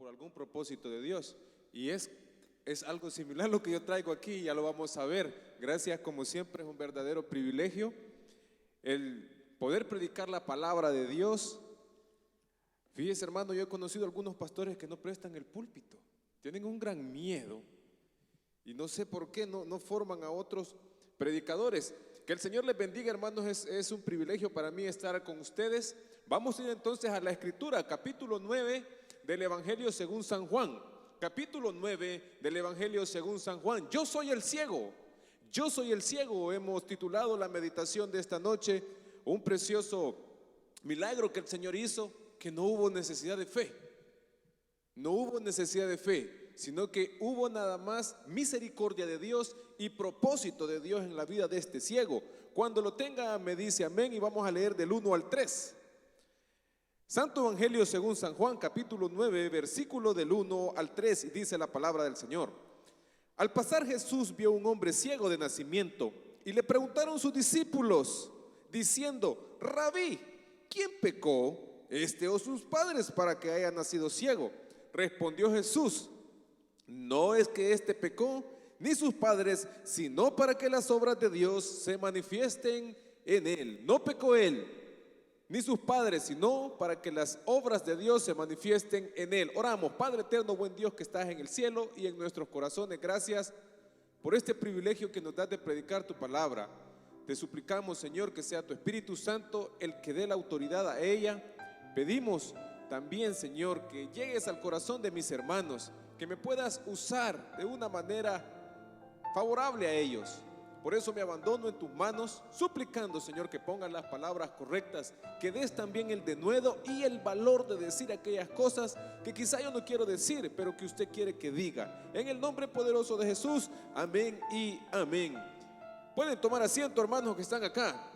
por algún propósito de Dios. Y es algo similar a lo que yo traigo aquí, ya lo vamos a ver. Gracias, como siempre, es un verdadero privilegio el poder predicar la palabra de Dios. Fíjese, hermano, yo he conocido algunos pastores que no prestan el púlpito, tienen un gran miedo y no sé por qué no forman a otros predicadores. Que el Señor les bendiga, hermanos, es un privilegio para mí estar con ustedes. Vamos a ir entonces a la Escritura, capítulo 9 del Evangelio según San Juan. Capítulo 9 del Evangelio según San Juan. Yo soy el ciego, yo soy el ciego. Hemos titulado la meditación de esta noche, un precioso milagro que el Señor hizo, que no hubo necesidad de fe. No hubo necesidad de fe, sino que hubo nada más misericordia de Dios y propósito de Dios en la vida de este ciego. Cuando lo tenga me dice amén y vamos a leer del 1 al 3. Santo Evangelio según San Juan, capítulo 9, versículo del 1 al 3, y dice la palabra del Señor. Al pasar Jesús vio un hombre ciego de nacimiento y le preguntaron sus discípulos diciendo: Rabí, ¿quién pecó, este o sus padres, para que haya nacido ciego? Respondió Jesús: no es que éste pecó ni sus padres, sino para que las obras de Dios se manifiesten en él. No pecó él ni sus padres, sino para que las obras de Dios se manifiesten en él. Oramos. Padre eterno, buen Dios que estás en el cielo y en nuestros corazones, gracias por este privilegio que nos das de predicar tu palabra. Te suplicamos, Señor, que sea tu Espíritu Santo el que dé la autoridad a ella. Pedimos también, Señor, que llegues al corazón de mis hermanos, que me puedas usar de una manera favorable a ellos. Por eso me abandono en tus manos, suplicando, Señor, que pongas las palabras correctas, que des también el denuedo y el valor de decir aquellas cosas que quizá yo no quiero decir, pero que usted quiere que diga. En el nombre poderoso de Jesús, amén y amén. Pueden tomar asiento, hermanos que están acá.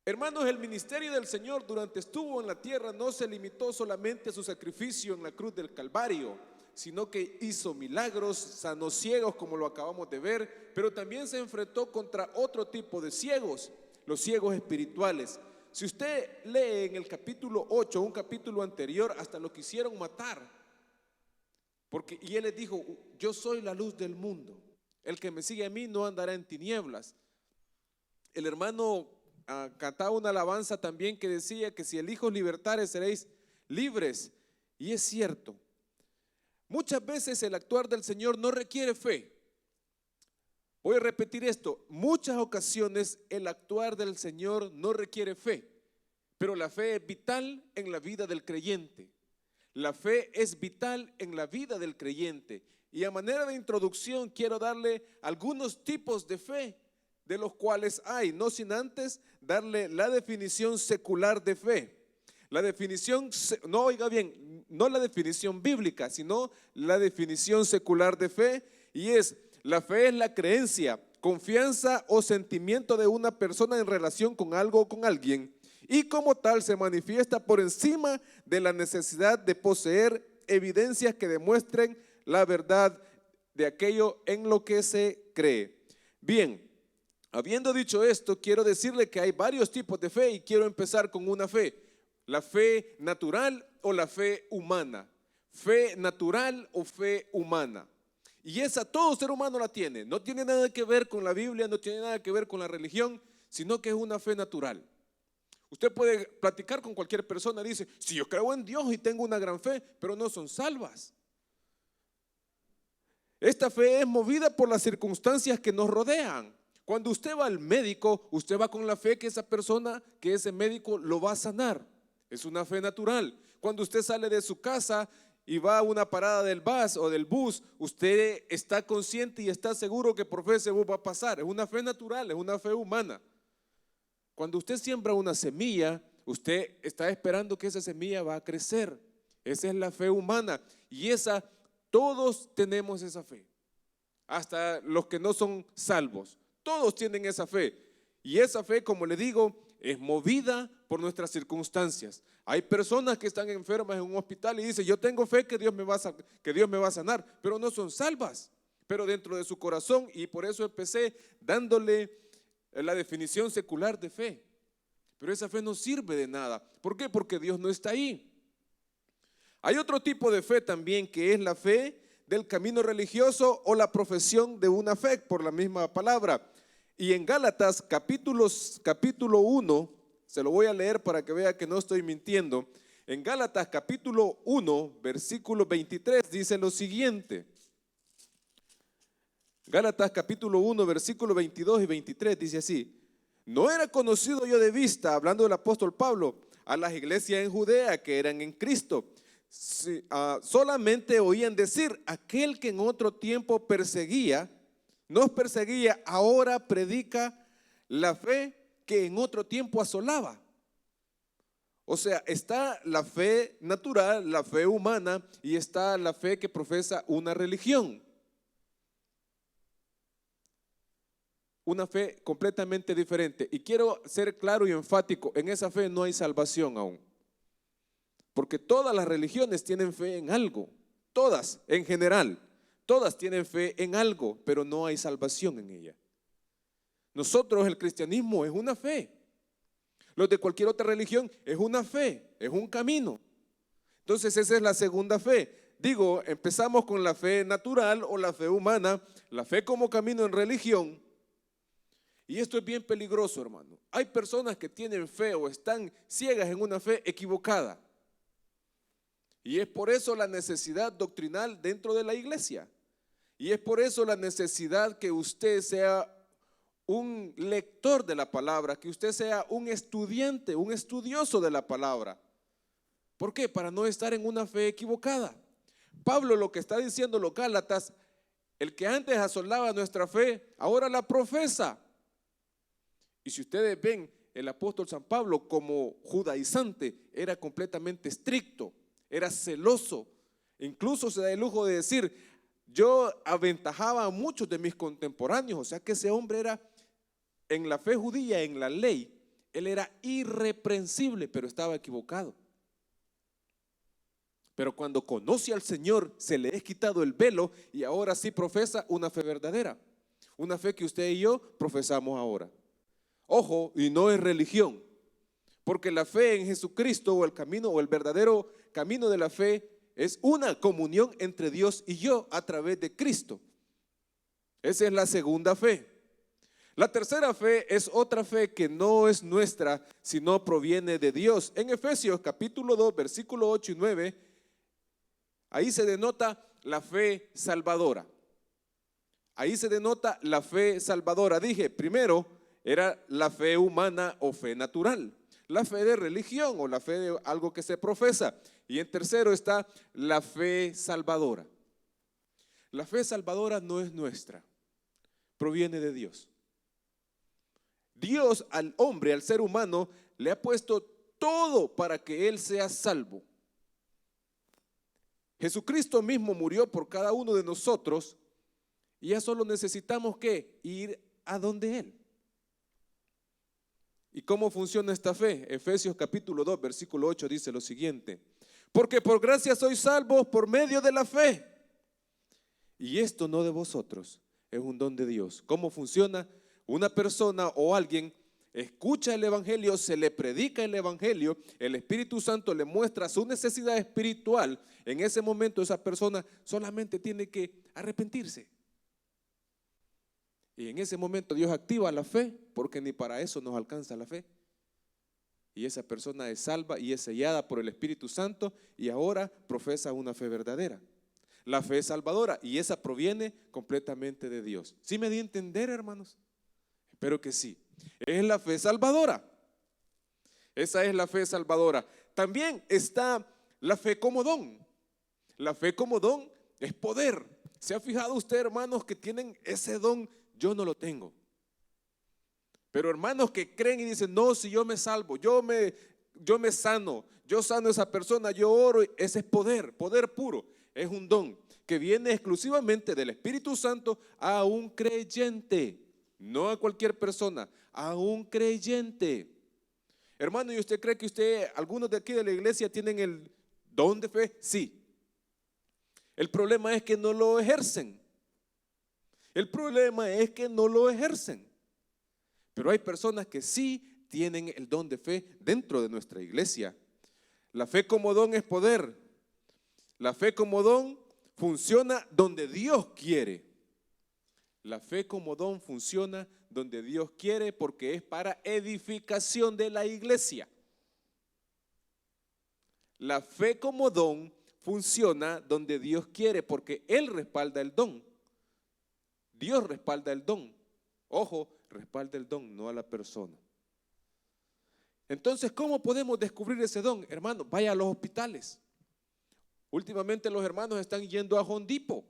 Hermanos, el ministerio del Señor durante estuvo en la tierra no se limitó solamente a su sacrificio en la cruz del Calvario, sino que hizo milagros, sanó ciegos como lo acabamos de ver, pero también se enfrentó contra otro tipo de ciegos, los ciegos espirituales. Si usted lee en el capítulo 8, un capítulo anterior, hasta lo quisieron matar, y él les dijo: yo soy la luz del mundo, el que me sigue a mí no andará en tinieblas. El hermano cantaba una alabanza también que decía que si el Hijo os libertare seréis libres, y es cierto. Muchas veces el actuar del Señor no requiere fe. Voy a repetir esto: muchas ocasiones el actuar del Señor no requiere fe, pero la fe es vital en la vida del creyente. La fe es vital en la vida del creyente. Y a manera de introducción quiero darle algunos tipos de fe, de los cuales hay, no sin antes darle la definición secular de fe. La definición, no, oiga bien, no la definición bíblica, sino la definición secular de fe, y es: la fe es la creencia, confianza o sentimiento de una persona en relación con algo o con alguien, y como tal se manifiesta por encima de la necesidad de poseer evidencias que demuestren la verdad de aquello en lo que se cree. Bien, habiendo dicho esto, quiero decirle que hay varios tipos de fe y quiero empezar con una fe: la fe natural o la fe humana. Fe natural o fe humana. Y esa todo ser humano la tiene. No tiene nada que ver con la Biblia, no tiene nada que ver con la religión, sino que es una fe natural. Usted puede platicar con cualquier persona y dice: sí, yo creo en Dios y tengo una gran fe, pero no son salvas. Esta fe es movida por las circunstancias que nos rodean. Cuando usted va al médico, usted va con la fe que esa persona, que ese médico lo va a sanar. Es una fe natural. Cuando usted sale de su casa y va a una parada del bus o del bus, usted está consciente y está seguro que por fe ese bus va a pasar. Es una fe natural, es una fe humana. Cuando usted siembra una semilla, usted está esperando que esa semilla va a crecer. Esa es la fe humana. Y todos tenemos esa fe. Hasta los que no son salvos. Todos tienen esa fe. Y esa fe, como le digo, es movida por nuestras circunstancias. Hay personas que están enfermas en un hospital y dicen: yo tengo fe que Dios me va a sanar, pero no son salvas. Pero dentro de su corazón, y por eso empecé dándole la definición secular de fe. Pero esa fe no sirve de nada. ¿Por qué? Porque Dios no está ahí. Hay otro tipo de fe también, que es la fe del camino religioso o la profesión de una fe, por la misma palabra. Y en Gálatas capítulo 1, se lo voy a leer para que vea que no estoy mintiendo. En Gálatas capítulo 1, versículo 23 dice lo siguiente. Gálatas capítulo 1, versículo 22 y 23 dice así: no era conocido yo de vista, hablando del apóstol Pablo, a las iglesias en Judea que eran en Cristo. Solamente oían decir, aquel que en otro tiempo nos perseguía, ahora predica la fe que en otro tiempo asolaba. O sea, está la fe natural, la fe humana, y está la fe que profesa una religión. Una fe completamente diferente. Y quiero ser claro y enfático, en esa fe no hay salvación aún. Porque todas las religiones tienen fe en algo, todas en general, todas tienen fe en algo, pero no hay salvación en ella. Nosotros, el cristianismo es una fe. Los de cualquier otra religión es una fe, es un camino. Entonces esa es la segunda fe. Digo, empezamos con la fe natural o la fe humana, la fe como camino en religión. Y esto es bien peligroso, hermano. Hay personas que tienen fe o están ciegas en una fe equivocada. Y es por eso la necesidad doctrinal dentro de la iglesia. Y es por eso la necesidad que usted sea un lector de la palabra, que usted sea un estudiante, un estudioso de la palabra. ¿Por qué? Para no estar en una fe equivocada. Pablo lo que está diciendo los Gálatas, el que antes asolaba nuestra fe, ahora la profesa. Y si ustedes ven, el apóstol San Pablo como judaizante era completamente estricto, era celoso, incluso se da el lujo de decir, yo aventajaba a muchos de mis contemporáneos, o sea que ese hombre era, en la fe judía, en la ley, él era irreprensible, pero estaba equivocado. Pero cuando conoce al Señor, se le es quitado el velo y ahora sí profesa una fe verdadera, una fe que usted y yo profesamos ahora. Ojo, y no es religión, porque la fe en Jesucristo o el camino o el verdadero camino de la fe es una comunión entre Dios y yo a través de Cristo. Esa es la segunda fe. La tercera fe es otra fe que no es nuestra, sino proviene de Dios. En Efesios capítulo 2, versículo 8 y 9, ahí se denota la fe salvadora. Ahí se denota la fe salvadora. Dije, primero era la fe humana o fe natural, la fe de religión o la fe de algo que se profesa. Y en tercero está la fe salvadora. La fe salvadora no es nuestra, proviene de Dios. Dios al hombre, al ser humano, le ha puesto todo para que él sea salvo. Jesucristo mismo murió por cada uno de nosotros y ya solo necesitamos que ir a donde Él. ¿Y cómo funciona esta fe? Efesios capítulo 2, versículo 8 dice lo siguiente: porque por gracia sois salvos por medio de la fe. Y esto no de vosotros, es un don de Dios. ¿Cómo funciona? Una persona o alguien escucha el evangelio, se le predica el evangelio, el Espíritu Santo le muestra su necesidad espiritual. En ese momento esa persona solamente tiene que arrepentirse. Y en ese momento Dios activa la fe, porque ni para eso nos alcanza la fe. Y esa persona es salva y es sellada por el Espíritu Santo y ahora profesa una fe verdadera. La fe es salvadora y esa proviene completamente de Dios. ¿Sí me di a entender, hermanos? Espero que sí. Es la fe salvadora. Esa es la fe salvadora. También está la fe como don. La fe como don es poder. ¿Se ha fijado usted, hermanos, que tienen ese don? Yo no lo tengo. Pero hermanos que creen y dicen, no, si yo me salvo, yo me sano, yo sano a esa persona, yo oro, ese es poder, poder puro. Es un don que viene exclusivamente del Espíritu Santo a un creyente. No a cualquier persona, a un creyente. Hermano, ¿y usted cree que algunos de aquí de la iglesia tienen el don de fe? Sí. El problema es que no lo ejercen. El problema es que no lo ejercen. Pero hay personas que sí tienen el don de fe dentro de nuestra iglesia. La fe como don es poder. La fe como don funciona donde Dios quiere. La fe como don funciona donde Dios quiere porque es para edificación de la iglesia. La fe como don funciona donde Dios quiere porque Él respalda el don. Dios respalda el don. Ojo, respalda el don, no a la persona. Entonces, ¿cómo podemos descubrir ese don? Hermano, vaya a los hospitales. Últimamente los hermanos están yendo a Home Depot.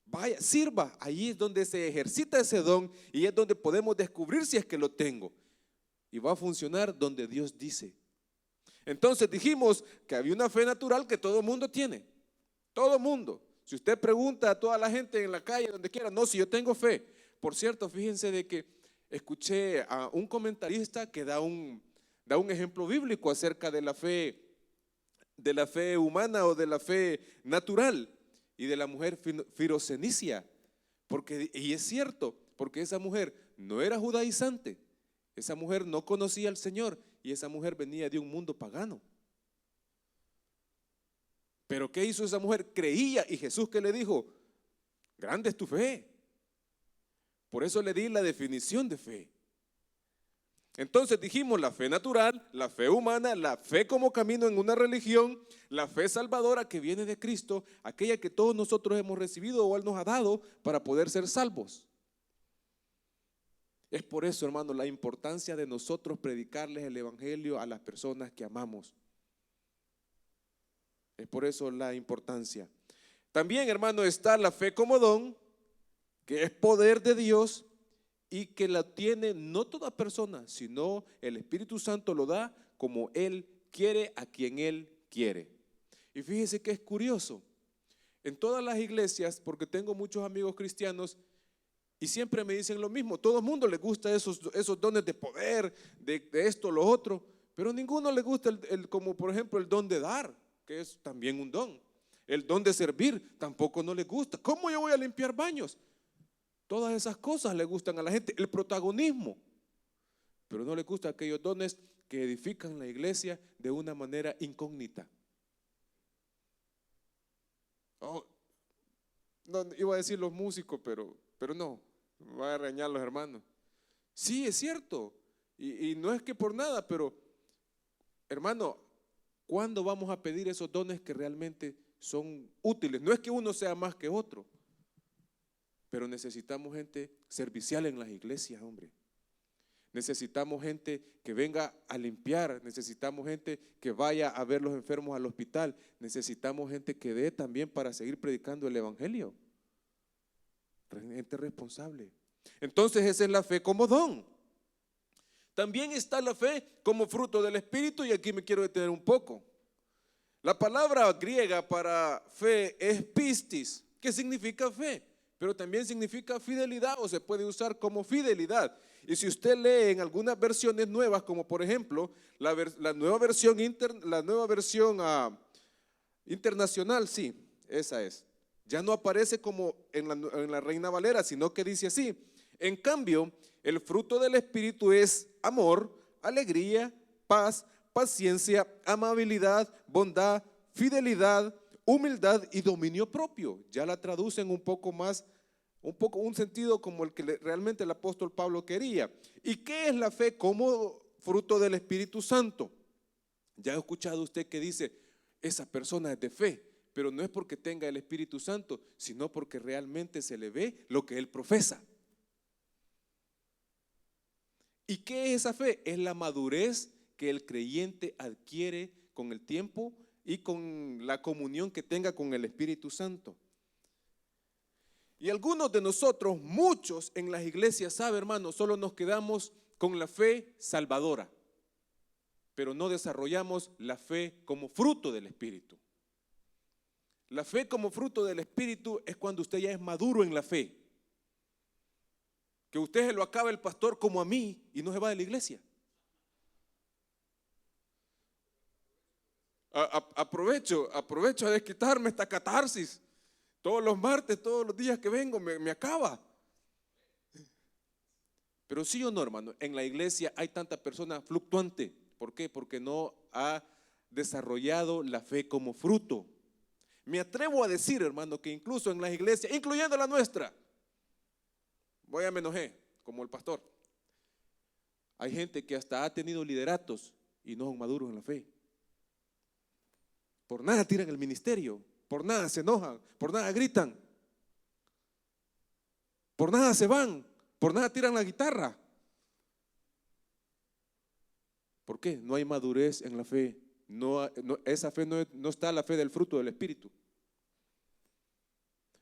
Vaya, sirva, ahí es donde se ejercita ese don y es donde podemos descubrir si es que lo tengo. Y va a funcionar donde Dios dice. Entonces dijimos que había una fe natural que todo mundo tiene. Todo mundo. Si usted pregunta a toda la gente en la calle, donde quiera, no, si yo tengo fe. Por cierto, fíjense de que escuché a un comentarista que da un ejemplo bíblico acerca de la fe humana o de la fe natural y de la mujer firocenicia, y es cierto, porque esa mujer no era judaizante, esa mujer no conocía al Señor y esa mujer venía de un mundo pagano. Pero ¿qué hizo esa mujer? Creía, y Jesús, ¿qué le dijo? Grande es tu fe. Por eso le di la definición de fe. Entonces dijimos la fe natural, la fe humana, la fe como camino en una religión, la fe salvadora que viene de Cristo, aquella que todos nosotros hemos recibido o Él nos ha dado para poder ser salvos. Es por eso, hermano, la importancia de nosotros predicarles el evangelio a las personas que amamos. Es por eso la importancia. También, hermano, está la fe como don, que es poder de Dios y que la tiene no toda persona, sino el Espíritu Santo lo da como Él quiere, a quien Él quiere. Y fíjese que es curioso, en todas las iglesias, porque tengo muchos amigos cristianos y siempre me dicen lo mismo, todo el mundo le gusta esos dones de poder, de esto, lo otro, pero a ninguno le gusta como por ejemplo el don de dar, que es también un don. El don de servir tampoco no le gusta. ¿Cómo yo voy a limpiar baños? Todas esas cosas le gustan a la gente, el protagonismo, pero no le gustan aquellos dones que edifican la iglesia de una manera incógnita. Oh, no, iba a decir los músicos, pero no, me van a regañar los hermanos. Sí, es cierto, y no es que por nada, pero hermano, ¿cuándo vamos a pedir esos dones que realmente son útiles? No es que uno sea más que otro, pero necesitamos gente servicial en las iglesias, hombre. Necesitamos gente que venga a limpiar, necesitamos gente que vaya a ver los enfermos al hospital, necesitamos gente que dé también para seguir predicando el evangelio. Gente responsable. Entonces esa es la fe como don. También está la fe como fruto del Espíritu, y aquí me quiero detener un poco. La palabra griega para fe es pistis, que significa fe, pero también significa fidelidad, o se puede usar como fidelidad. Y si usted lee en algunas versiones nuevas, como por ejemplo la nueva versión internacional, sí, esa es. Ya no aparece como en la Reina Valera, sino que dice así: en cambio, el fruto del Espíritu es amor, alegría, paz, paciencia, amabilidad, bondad, fidelidad, humildad y dominio propio. Ya la traducen un poco más, un sentido como el que realmente el apóstol Pablo quería. ¿Y qué es la fe como fruto del Espíritu Santo? Ya ha escuchado usted que dice, esa persona es de fe, pero no es porque tenga el Espíritu Santo, sino porque realmente se le ve lo que él profesa. ¿Y qué es esa fe? Es la madurez que el creyente adquiere con el tiempo y con la comunión que tenga con el Espíritu Santo. Y algunos de nosotros, muchos en las iglesias, ¿sabe, hermano? Solo nos quedamos con la fe salvadora, pero no desarrollamos la fe como fruto del Espíritu. La fe como fruto del Espíritu es cuando usted ya es maduro en la fe. Que usted se lo acaba el pastor como a mí y no se va de la iglesia. Aprovecho a desquitarme esta catarsis. Todos los martes, todos los días que vengo me acaba. Pero sí o no, hermano, en la iglesia hay tanta persona fluctuante. ¿Por qué? Porque no ha desarrollado la fe como fruto. Me atrevo a decir, hermano, que incluso en las iglesias, incluyendo la nuestra, me enojé, como el pastor, hay gente que hasta ha tenido lideratos y no son maduros en la fe. Por nada tiran el ministerio, por nada se enojan, por nada gritan, por nada se van, por nada tiran la guitarra. ¿Por qué? No hay madurez en la fe. Esa fe no está la fe del fruto del Espíritu.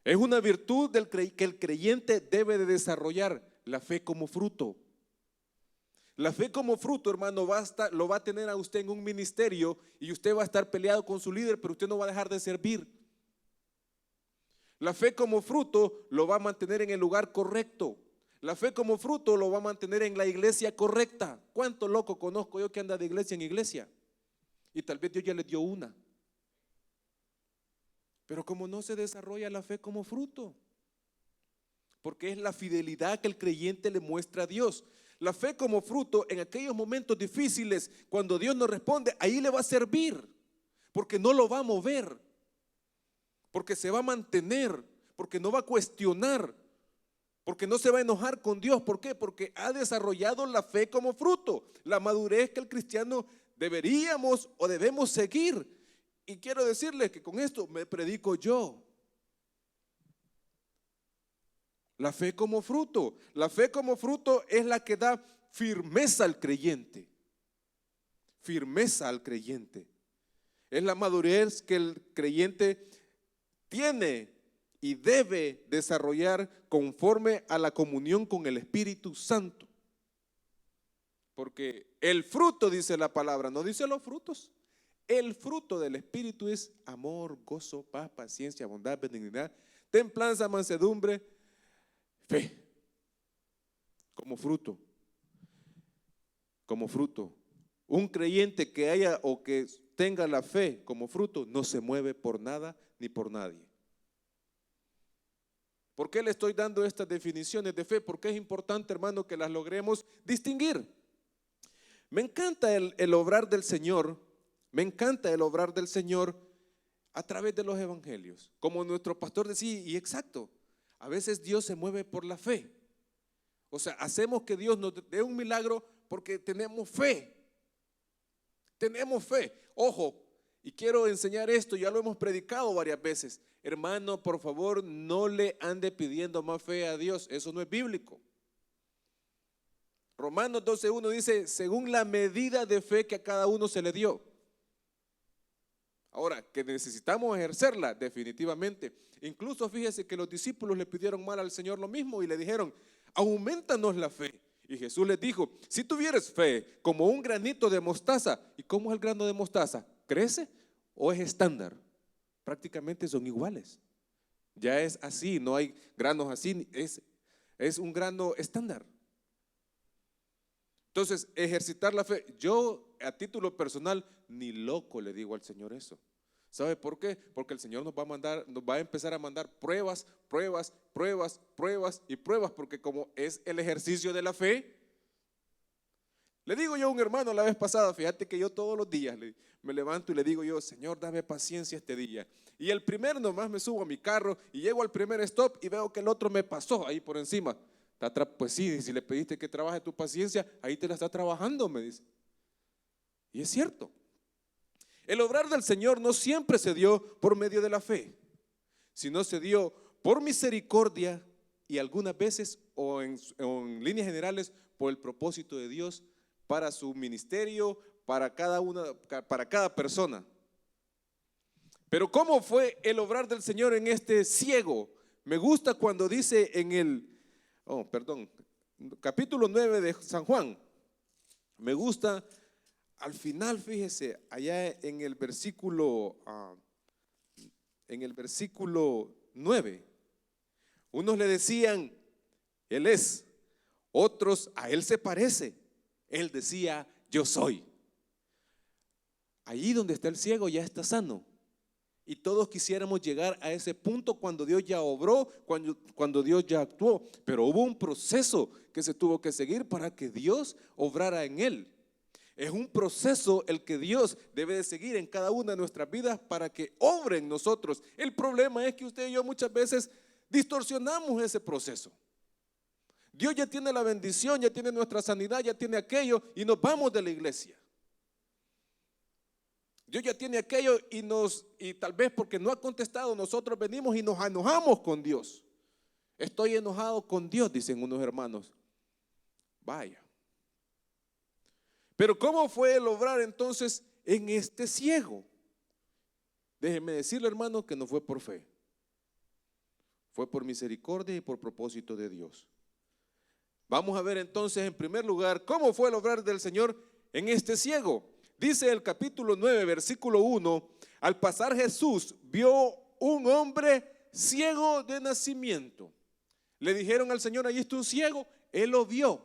Es una virtud que el creyente debe de desarrollar, la fe como fruto. La fe como fruto, hermano, lo va a tener a usted en un ministerio y usted va a estar peleado con su líder, pero usted no va a dejar de servir. La fe como fruto lo va a mantener en el lugar correcto. La fe como fruto lo va a mantener en la iglesia correcta. ¿Cuánto loco conozco yo que anda de iglesia en iglesia? Y tal vez Dios ya le dio una. Pero como no se desarrolla la fe como fruto, porque es la fidelidad que el creyente le muestra a Dios. La fe como fruto en aquellos momentos difíciles, cuando Dios nos responde, ahí le va a servir, porque no lo va a mover, porque se va a mantener, porque no va a cuestionar, porque no se va a enojar con Dios. ¿Por qué? Porque ha desarrollado la fe como fruto, la madurez que el cristiano deberíamos o debemos seguir. Y quiero decirles que con esto me predico yo. La fe como fruto. La fe como fruto es la que da firmeza al creyente. Firmeza al creyente. Es la madurez que el creyente tiene y debe desarrollar conforme a la comunión con el Espíritu Santo. Porque el fruto, dice la palabra, no dice los frutos. El fruto del Espíritu es amor, gozo, paz, paciencia, bondad, benignidad, templanza, mansedumbre, fe. Como fruto. Como fruto. Un creyente que haya o que tenga la fe como fruto no se mueve por nada ni por nadie. ¿Por qué le estoy dando estas definiciones de fe? Porque es importante, hermano, que las logremos distinguir. Me encanta el obrar del Señor. Me encanta el obrar del Señor a través de los evangelios. Como nuestro pastor decía, y exacto, a veces Dios se mueve por la fe. O sea, hacemos que Dios nos dé un milagro porque tenemos fe. Tenemos fe. Ojo, y quiero enseñar esto, ya lo hemos predicado varias veces. Hermano, por favor, no le ande pidiendo más fe a Dios. Eso no es bíblico. Romanos 12:1 dice, según la medida de fe que a cada uno se le dio. Ahora, que necesitamos ejercerla, definitivamente. Incluso fíjese que los discípulos le pidieron mal al Señor lo mismo y le dijeron, aumentanos la fe. Y Jesús les dijo, si tuvieres fe como un granito de mostaza. ¿Y cómo es el grano de mostaza? ¿Crece o es estándar? Prácticamente son iguales. Ya es así, no hay granos así, es un grano estándar. Entonces, ejercitar la fe. Yo, a título personal, ni loco le digo al Señor eso. ¿Sabe por qué? Porque el Señor nos va a empezar a mandar pruebas, pruebas, pruebas, pruebas y pruebas, porque como es el ejercicio de la fe. Le digo yo a un hermano la vez pasada, fíjate que yo todos los días me levanto y le digo yo, Señor, dame paciencia este día. Y el primero nomás me subo a mi carro y llego al primer stop y veo que el otro me pasó ahí por encima. Pues sí, si le pediste que trabaje tu paciencia, ahí te la está trabajando, me dice. Y es cierto. El obrar del Señor no siempre se dio por medio de la fe, sino se dio por misericordia y algunas veces o en líneas generales por el propósito de Dios para su ministerio, para cada persona. Pero ¿cómo fue el obrar del Señor en este ciego? Me gusta cuando dice en el capítulo 9 de San Juan. Me gusta al final, fíjese, allá en el versículo 9, unos le decían, Él es, otros, a Él se parece. Él decía, yo soy. Allí donde está el ciego ya está sano. Y todos quisiéramos llegar a ese punto cuando Dios ya obró, cuando Dios ya actuó. Pero hubo un proceso que se tuvo que seguir para que Dios obrara en él. Es un proceso el que Dios debe de seguir en cada una de nuestras vidas para que obre en nosotros. El problema es que usted y yo muchas veces distorsionamos ese proceso. Dios ya tiene la bendición, ya tiene nuestra sanidad, ya tiene aquello y nos vamos de la iglesia. Dios ya tiene aquello y tal vez porque no ha contestado, nosotros venimos y nos enojamos con Dios. Estoy enojado con Dios, dicen unos hermanos. Vaya. Pero ¿cómo fue el obrar entonces en este ciego? Déjeme decirle, hermano, que no fue por fe. Fue por misericordia y por propósito de Dios. Vamos a ver entonces en primer lugar cómo fue el obrar del Señor en este ciego. Dice el capítulo 9, versículo 1, al pasar Jesús vio un hombre ciego de nacimiento. Le dijeron al Señor, ahí está un ciego. Él lo vio.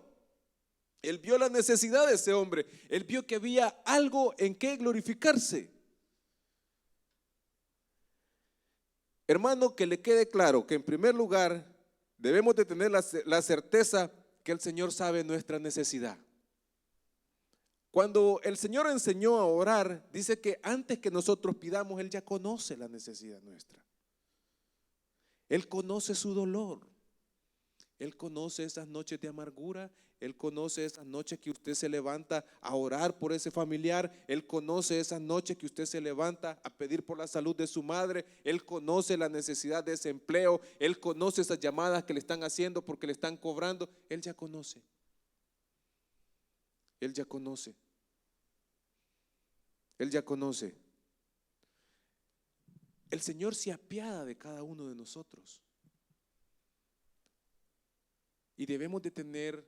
Él vio la necesidad de ese hombre. Él vio que había algo en que glorificarse. Hermano, que le quede claro que en primer lugar debemos de tener la certeza que el Señor sabe nuestra necesidad. Cuando el Señor enseñó a orar, dice que antes que nosotros pidamos, Él ya conoce la necesidad nuestra. Él conoce su dolor. Él conoce esas noches de amargura. Él conoce esas noches que usted se levanta a orar por ese familiar. Él conoce esas noches que usted se levanta a pedir por la salud de su madre. Él conoce la necesidad de ese empleo. Él conoce esas llamadas que le están haciendo porque le están cobrando. Él ya conoce. Él ya conoce. Él ya conoce. El Señor se apiada de cada uno de nosotros. Y debemos de tener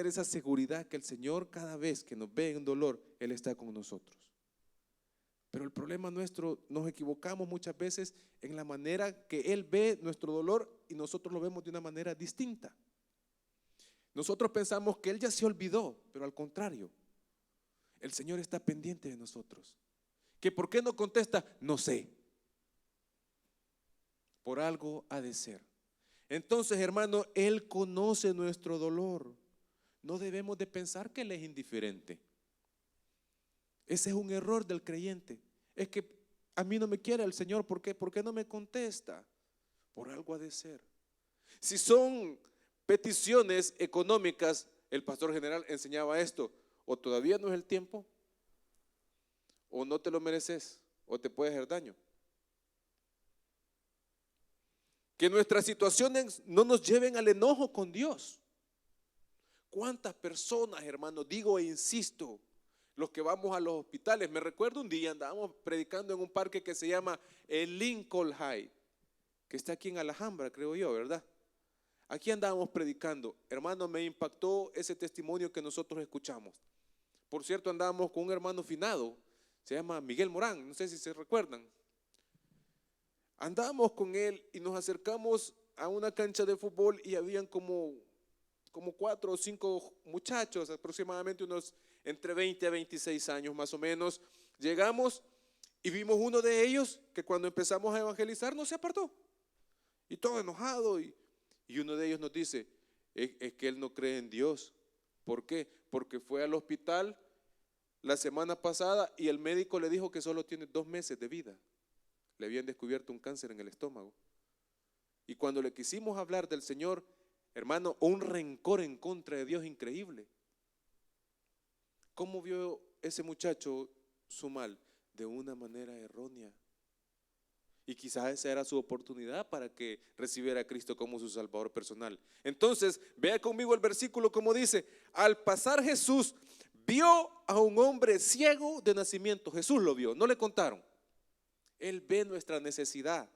esa seguridad que el Señor cada vez que nos ve en dolor, Él está con nosotros. Pero el problema nuestro, nos equivocamos muchas veces en la manera que Él ve nuestro dolor y nosotros lo vemos de una manera distinta. Nosotros pensamos que Él ya se olvidó, pero al contrario, el Señor está pendiente de nosotros. ¿Que por qué no contesta? No sé. Por algo ha de ser. Entonces, hermano, Él conoce nuestro dolor. No debemos de pensar que Él es indiferente. Ese es un error del creyente. Es que a mí no me quiere el Señor. ¿Por qué? ¿Por qué no me contesta? Por algo ha de ser. Si son peticiones económicas, el pastor general enseñaba esto: o todavía no es el tiempo, o no te lo mereces, o te puede hacer daño. Que nuestras situaciones no nos lleven al enojo con Dios. ¿Cuántas personas, hermanos, digo e insisto, los que vamos a los hospitales? Me recuerdo un día andábamos predicando en un parque que se llama el Lincoln High, que está aquí en Alhambra, creo yo, ¿verdad? Aquí andábamos predicando. Hermano, me impactó ese testimonio que nosotros escuchamos. Por cierto, andábamos con un hermano finado, se llama Miguel Morán, no sé si se recuerdan. Andábamos con él y nos acercamos a una cancha de fútbol y habían como 4 o 5 muchachos, aproximadamente unos entre 20 a 26 años más o menos. Llegamos y vimos uno de ellos que cuando empezamos a evangelizar no se apartó. Y todo enojado y uno de ellos nos dice, es que él no cree en Dios. ¿Por qué? Porque fue al hospital la semana pasada y el médico le dijo que solo tiene 2 meses de vida. Le habían descubierto un cáncer en el estómago. Y cuando le quisimos hablar del Señor, hermano, un rencor en contra de Dios increíble. ¿Cómo vio ese muchacho su mal? De una manera errónea. Y quizás esa era su oportunidad para que recibiera a Cristo como su Salvador personal. Entonces, vea conmigo el versículo como dice: al pasar Jesús vio a un hombre ciego de nacimiento. Jesús lo vio, no le contaron. Él ve nuestra necesidad.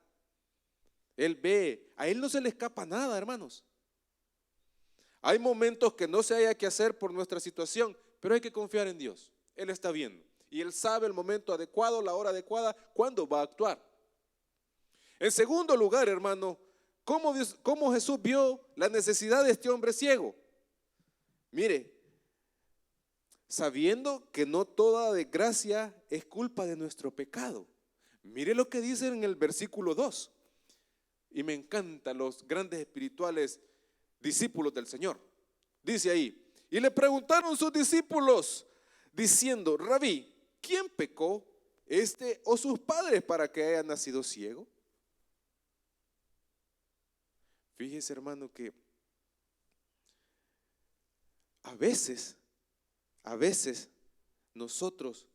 Él ve, a Él no se le escapa nada, hermanos. Hay momentos que no se haya que hacer por nuestra situación, pero hay que confiar en Dios. Él está viendo y Él sabe el momento adecuado, la hora adecuada, cuándo va a actuar. En segundo lugar, hermano, ¿cómo Jesús vio la necesidad de este hombre ciego? Mire, sabiendo que no toda desgracia es culpa de nuestro pecado. Mire lo que dice en el versículo 2. Y me encantan los grandes espirituales discípulos del Señor. Dice ahí: Y le preguntaron sus discípulos, diciendo: Rabí, ¿quién pecó, este o sus padres, para que haya nacido ciego? Fíjese, hermano, que a veces nosotros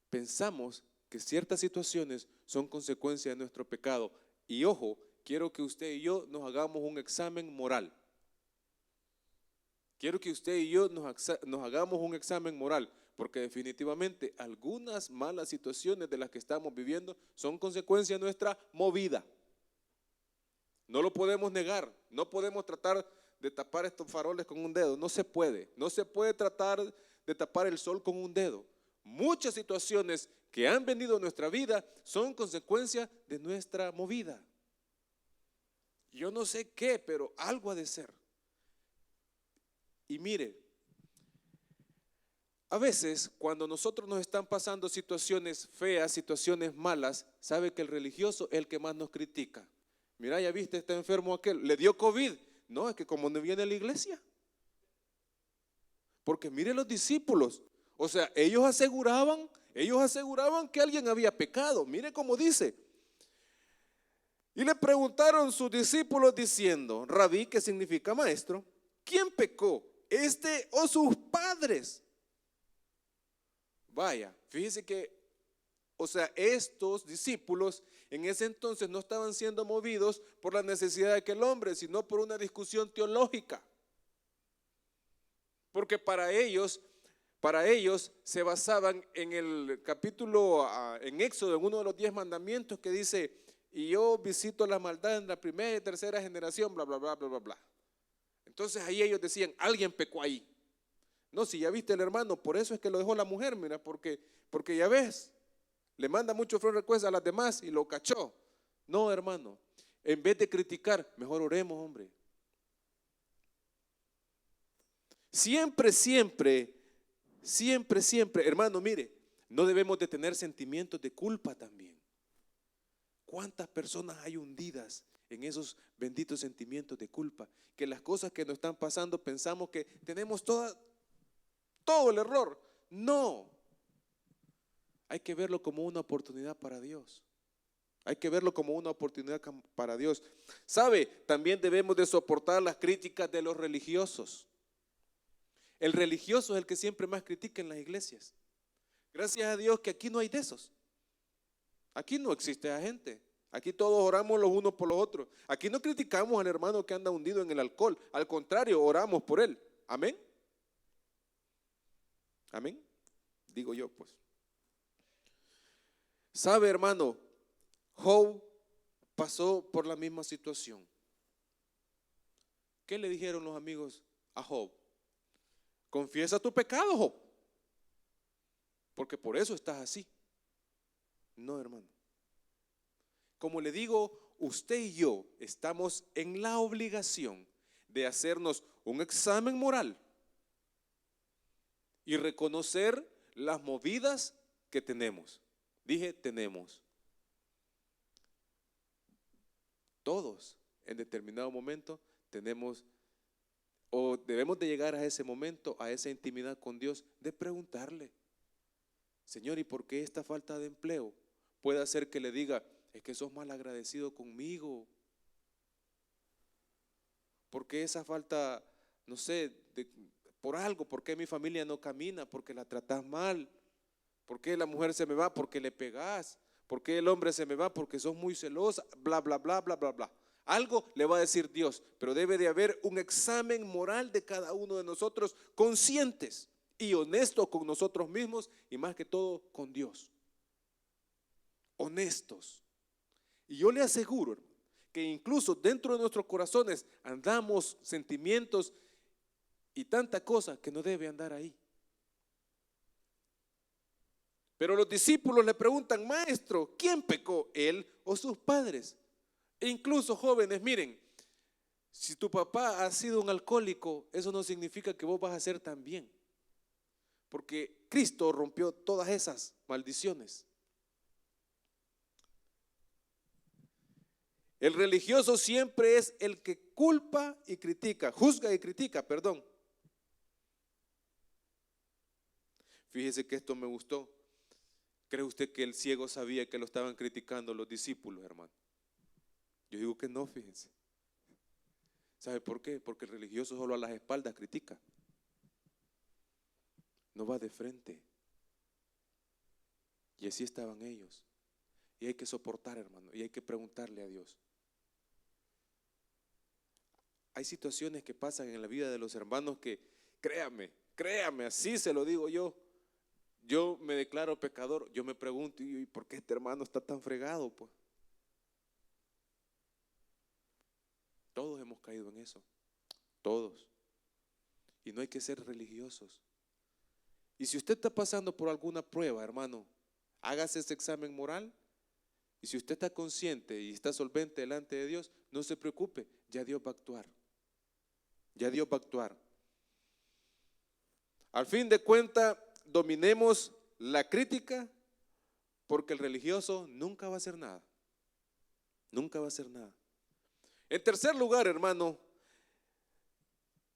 pensamos que ciertas situaciones son consecuencia de nuestro pecado. Y ojo, quiero que usted y yo nos hagamos un examen moral. Quiero que usted y yo nos hagamos un examen moral, porque definitivamente algunas malas situaciones de las que estamos viviendo son consecuencia de nuestra movida. No lo podemos negar, no podemos tratar de tapar estos faroles con un dedo, no se puede tratar de tapar el sol con un dedo. Muchas situaciones que han venido a nuestra vida son consecuencia de nuestra movida. Yo no sé qué, pero algo ha de ser. Y mire, a veces cuando nosotros nos están pasando situaciones feas, situaciones malas, sabe que el religioso es el que más nos critica. Mira, ya viste, está enfermo aquel, le dio COVID. No, es que como no viene a la iglesia. Porque mire los discípulos, o sea, ellos aseguraban que alguien había pecado. Mire cómo dice. Y le preguntaron sus discípulos diciendo: Rabí, que significa maestro, ¿quién pecó, este o sus padres? Vaya, fíjese que, o sea, estos discípulos en ese entonces no estaban siendo movidos por la necesidad de aquel hombre, sino por una discusión teológica. Porque para ellos se basaban en el capítulo, en Éxodo, en uno de los 10 mandamientos que dice: y yo visito la maldad en la primera y tercera generación, bla, bla, bla, bla, bla, bla. Entonces ahí ellos decían: alguien pecó ahí. No, si ya viste el hermano, por eso es que lo dejó la mujer, mira, porque ya ves, le manda mucho friend request a las demás y lo cachó. No, hermano, en vez de criticar, mejor oremos, hombre. Siempre, hermano, mire, no debemos de tener sentimientos de culpa también. ¿Cuántas personas hay hundidas en esos benditos sentimientos de culpa? Que las cosas que nos están pasando pensamos que tenemos todo el error. No, hay que verlo como una oportunidad para Dios. Hay que verlo como una oportunidad para Dios. ¿Sabe? También debemos de soportar las críticas de los religiosos. El religioso es el que siempre más critica en las iglesias. Gracias a Dios que aquí no hay de esos. Aquí no existe esa gente. Aquí todos oramos los unos por los otros. Aquí no criticamos al hermano que anda hundido en el alcohol. Al contrario, oramos por él. Amén. Amén. Digo yo, pues. ¿Sabe, hermano? Job pasó por la misma situación. ¿Qué le dijeron los amigos a Job? Confiesa tu pecado, Job, porque por eso estás así. No, hermano. Como le digo, usted y yo estamos en la obligación de hacernos un examen moral y reconocer las movidas que tenemos. Dije, tenemos. Todos en determinado momento tenemos, o debemos de llegar a ese momento, a esa intimidad con Dios, de preguntarle: Señor, ¿y por qué esta falta de empleo? Puede hacer que le diga: es que sos mal agradecido conmigo. ¿Por qué esa falta, no sé, por algo? ¿Por qué mi familia no camina? Porque la tratás mal. ¿Por qué la mujer se me va? Porque le pegás. ¿Por qué el hombre se me va? Porque sos muy celosa. Bla, bla, bla, bla, bla, bla. Algo le va a decir Dios, pero debe de haber un examen moral de cada uno de nosotros, conscientes y honestos con nosotros mismos y más que todo con Dios. Honestos. Y yo le aseguro que incluso dentro de nuestros corazones andamos sentimientos y tanta cosa que no debe andar ahí. Pero los discípulos le preguntan: maestro, ¿quién pecó, él o sus padres? E incluso jóvenes, miren, si tu papá ha sido un alcohólico, eso no significa que vos vas a ser tan bien, porque Cristo rompió todas esas maldiciones. El religioso siempre es el que culpa y critica, juzga y critica, perdón. Fíjese que esto me gustó. ¿Cree usted que el ciego sabía que lo estaban criticando los discípulos, hermano? Yo digo que no, fíjense. ¿Sabe por qué? Porque el religioso solo a las espaldas critica. No va de frente. Y así estaban ellos. Y hay que soportar, hermano, y hay que preguntarle a Dios. Hay situaciones que pasan en la vida de los hermanos que, créame, así se lo digo yo. Yo me declaro pecador, yo me pregunto, ¿y por qué este hermano está tan fregado? Pues todos hemos caído en eso, todos. Y no hay que ser religiosos. Y si usted está pasando por alguna prueba, hermano, hágase ese examen moral. Y si usted está consciente y está solvente delante de Dios, no se preocupe, ya Dios va a actuar. Ya Dios va a actuar. Al fin de cuentas, dominemos la crítica, porque el religioso nunca va a hacer nada. Nunca va a hacer nada. En tercer lugar, hermano,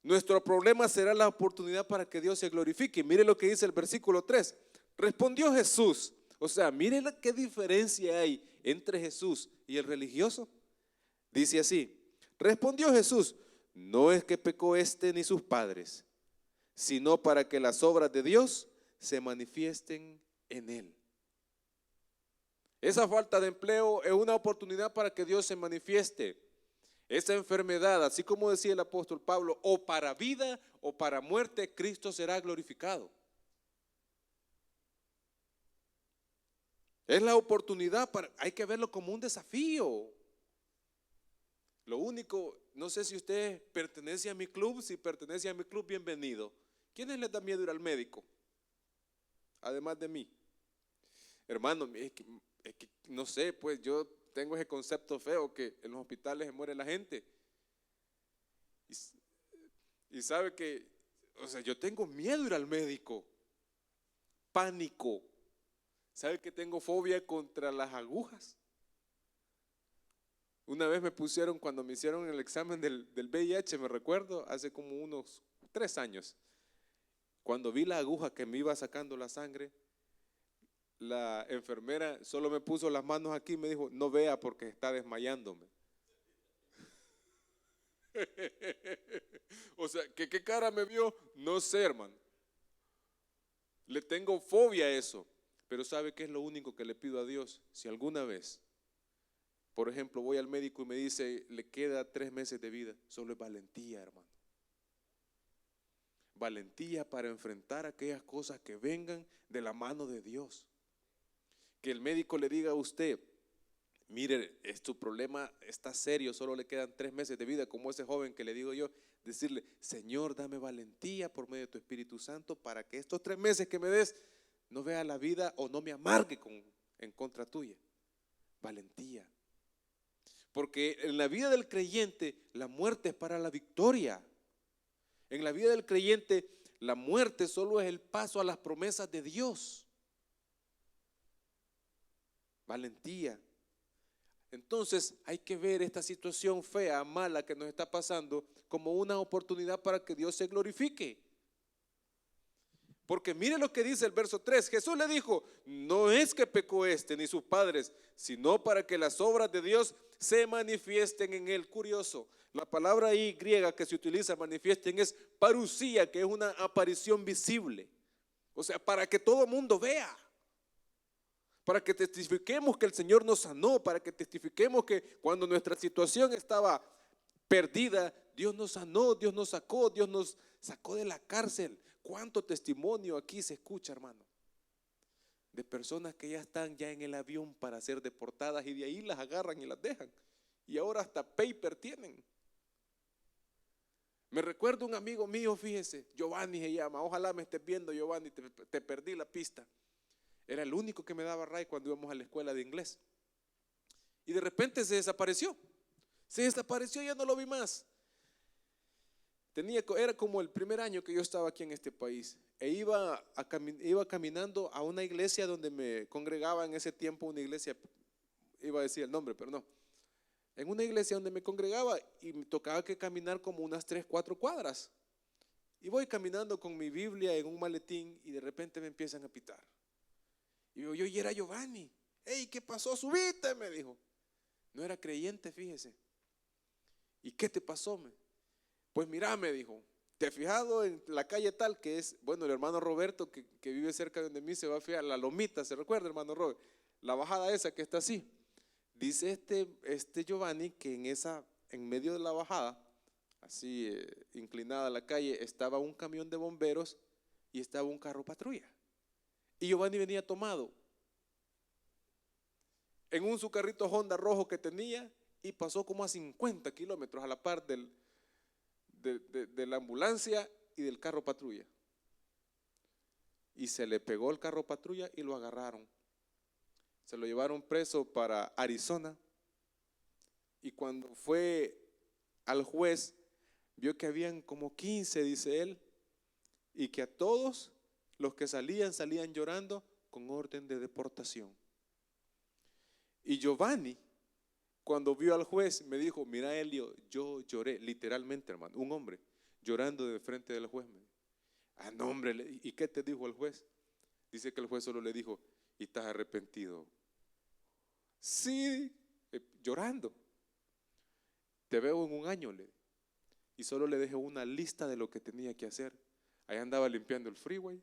nuestro problema será la oportunidad para que Dios se glorifique. Mire lo que dice el versículo 3. Respondió Jesús. O sea, mire qué diferencia hay entre Jesús y el religioso. Dice así: respondió Jesús: no es que pecó este ni sus padres, sino para que las obras de Dios se manifiesten en él. Esa falta de empleo es una oportunidad para que Dios se manifieste. Esa enfermedad, así como decía el apóstol Pablo, o para vida o para muerte, Cristo será glorificado. Es la oportunidad hay que verlo como un desafío. Lo único, no sé si usted pertenece a mi club. Si pertenece a mi club, bienvenido. ¿Quiénes les da miedo ir al médico? Además de mí. Hermano, es que no sé, pues yo tengo ese concepto feo que en los hospitales se muere la gente. Y sabe que, o sea, yo tengo miedo ir al médico. Pánico. ¿Sabe que tengo fobia contra las agujas? Una vez me pusieron, cuando me hicieron el examen del VIH, me recuerdo, hace como unos 3 años, cuando vi la aguja que me iba sacando la sangre, la enfermera solo me puso las manos aquí y me dijo: no vea porque está desmayándome. O sea, ¿qué cara me vio? No sé, hermano. Le tengo fobia a eso. Pero ¿sabe qué es lo único que le pido a Dios? Si alguna vez, por ejemplo, voy al médico y me dice le queda 3 meses de vida, solo es valentía, hermano. Valentía para enfrentar aquellas cosas que vengan de la mano de Dios. Que el médico le diga a usted: mire, tu problema está serio, solo le quedan 3 meses de vida, como ese joven que le digo yo, decirle: Señor, dame valentía por medio de tu Espíritu Santo para que estos 3 meses que me des no vea la vida o no me amargue en contra tuya. Valentía. Porque en la vida del creyente la muerte es para la victoria. En la vida del creyente la muerte solo es el paso a las promesas de Dios. Valentía. Entonces hay que ver esta situación fea, mala que nos está pasando como una oportunidad para que Dios se glorifique. Porque mire lo que dice el verso 3. Jesús le dijo: no es que pecó este ni sus padres, sino para que las obras de Dios se manifiesten en él. Curioso, la palabra ahí griega que se utiliza, manifiesten, es parusía, que es una aparición visible. O sea, para que todo el mundo vea. Para que testifiquemos que el Señor nos sanó, para que testifiquemos que cuando nuestra situación estaba perdida, Dios nos sanó, Dios nos sacó, Dios nos sacó de la cárcel. ¿Cuánto testimonio aquí se escucha, hermano? De personas que ya están ya en el avión para ser deportadas y de ahí las agarran y las dejan. Y ahora hasta paper tienen. Me recuerdo un amigo mío, fíjese, Giovanni se llama, ojalá me estés viendo, Giovanni, te perdí la pista. Era el único que me daba ray cuando íbamos a la escuela de inglés. Y de repente se desapareció. Se desapareció, ya no lo vi más. Era como el primer año que yo estaba aquí en este país. E iba caminando a una iglesia donde me congregaba en ese tiempo, una iglesia, iba a decir el nombre, pero no. En una iglesia donde me congregaba y me tocaba que caminar como unas 3, 4 cuadras. Y voy caminando con mi Biblia en un maletín y de repente me empiezan a pitar. Y yo, y era Giovanni. Hey, ¿qué pasó? Subite, me dijo. No era creyente, fíjese. ¿Y qué te pasó? Pues mira, me dijo, ¿te has fijado en la calle tal que es, bueno, el hermano Roberto que vive cerca de donde mí se va a fijar, la Lomita, ¿se recuerda, hermano Robert? La bajada esa que está así. Dice este Giovanni que en medio de la bajada, así inclinada a la calle, estaba un camión de bomberos y estaba un carro patrulla. Y Giovanni venía tomado en su carrito Honda rojo que tenía y pasó como a 50 kilómetros a la par de la ambulancia y del carro patrulla. Y se le pegó el carro patrulla y lo agarraron. Se lo llevaron preso para Arizona. Y cuando fue al juez, vio que habían como 15, dice él, y que a todos los que salían llorando con orden de deportación. Y Giovanni, cuando vio al juez, me dijo, mira Elio, yo lloré, literalmente, hermano, un hombre llorando de frente del juez. Ah, no, hombre, ¿y qué te dijo el juez? Dice que el juez solo le dijo, ¿y estás arrepentido? Sí, llorando. Te veo en un año, y solo le dejé una lista de lo que tenía que hacer. Ahí andaba limpiando el freeway,